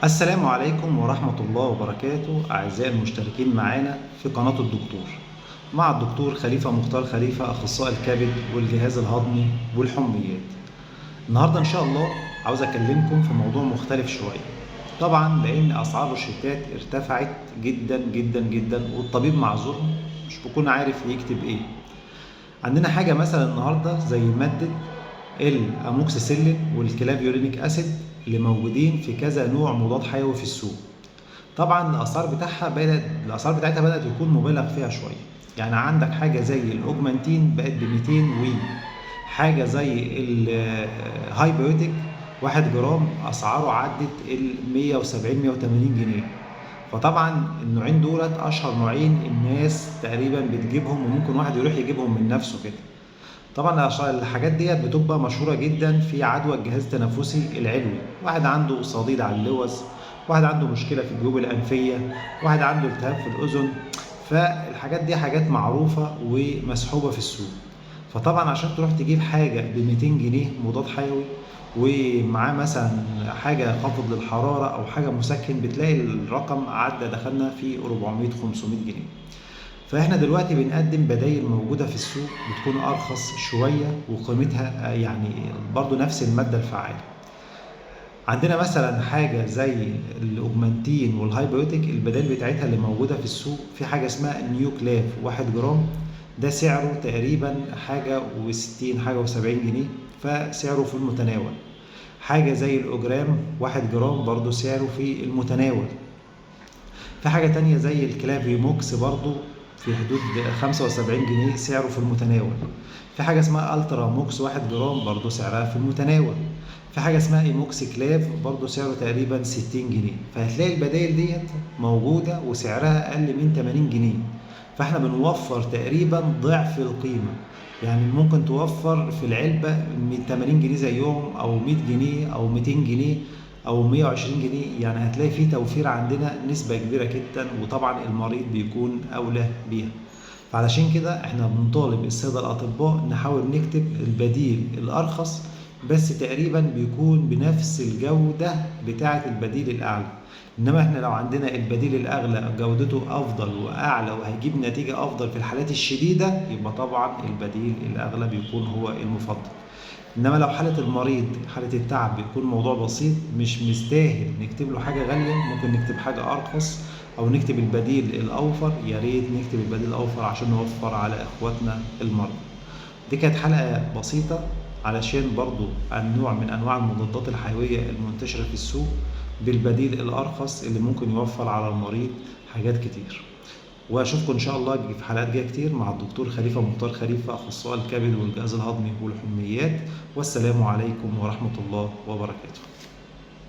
السلام عليكم ورحمة الله وبركاته أعزائي المشتركين معانا في قناة الدكتور، مع الدكتور خليفة مختار خليفة أخصائي الكبد والجهاز الهضمي والحميات. النهاردة إن شاء الله عاوز أكلمكم في موضوع مختلف شوية. طبعا لأن أسعار الروشتات ارتفعت جدا جدا جدا والطبيب معذور مش بيكون عارف يكتب إيه. عندنا حاجة مثلا النهاردة زي مادة الأموكسيسيلين والكلافيولينيك أسيد اللي موجودين في كذا نوع مضاد حيوي في السوق. طبعا الاسعار بتاعتها بدات يكون مبالغ فيها شويه. يعني عندك حاجه زي الاوجمانتين بقت ب 200 حاجه زي الهايبيوتيك 1 جرام اسعاره عدت ال 170 180 جنيه. فطبعا النوعين دولت اشهر نوعين الناس تقريبا بتجيبهم وممكن واحد يروح يجيبهم من نفسه كده. طبعا الحاجات ديت بتبقى مشهوره جدا في عدوى الجهاز التنفسي العلوي، واحد عنده صديد على اللوز، واحد عنده مشكله في الجيوب الانفيه، واحد عنده التهاب في الاذن. فالحاجات دي حاجات معروفه ومسحوبه في السوق. فطبعا عشان تروح تجيب حاجه ب 200 جنيه مضاد حيوي ومعاه مثلا حاجه خافض للحراره او حاجه مسكن، بتلاقي الرقم عدى دخلنا في 400 500 جنيه. فاحنا دلوقتي بنقدم بدايل موجودة في السوق بتكون أرخص شوية وقيمتها يعني برضو نفس المادة الفعالة. عندنا مثلا حاجة زي الأوجمانتين والهايبيوتيك، البدائل بتاعتها اللي موجودة في السوق في حاجة اسمها النيوكلاف 1 جرام، ده سعره تقريبا حاجة و60 حاجة و70 جنيه، فسعره في المتناول. حاجة زي الأوجرام 1 جرام برضو سعره في المتناول. في حاجة تانية زي الكلافيموكس برضو في حدود 75 جنيه سعره في المتناول. في حاجة اسمها الترا موكس 1 جرام برضو سعرها في المتناول. في حاجة اسمها ايموكس كلاف برضو سعره تقريبا 60 جنيه. فهتلاقي البدائل ديت موجودة وسعرها أقل من 80 جنيه. فاحنا بنوفر تقريبا ضعف القيمة. يعني ممكن توفر في العلبة من 80 جنيه زيهم أو 100 جنيه أو 200 جنيه او 120 جنيه. يعني هتلاقي فيه توفير عندنا نسبة كبيرة جدا، وطبعا المريض بيكون اولى بيها. فعلشان كده احنا بنطالب السادة الاطباء نحاول نكتب البديل الارخص، بس تقريبا بيكون بنفس الجودة بتاعة البديل الاعلى. انما احنا لو عندنا البديل الاغلى جودته افضل واعلى وهيجيب نتيجة افضل في الحالات الشديدة، يبقى طبعا البديل الاغلى بيكون هو المفضل. انما لو حاله المريض حاله التعب بيكون الموضوع بسيط مش مستاهل نكتب له حاجه غاليه، ممكن نكتب حاجه ارخص او نكتب البديل الاوفر. يا ريت نكتب البديل الاوفر عشان نوفر على اخواتنا المرضى. دي كانت حلقه بسيطه علشان برضو النوع من انواع المضادات الحيويه المنتشره في السوق بالبديل الارخص اللي ممكن يوفر على المريض حاجات كتير. واشوفكم ان شاء الله في حلقات جايه كتير مع الدكتور خليفه مختار خليفه اخصائي الكبد والجهاز الهضمي والحميات. والسلام عليكم ورحمه الله وبركاته.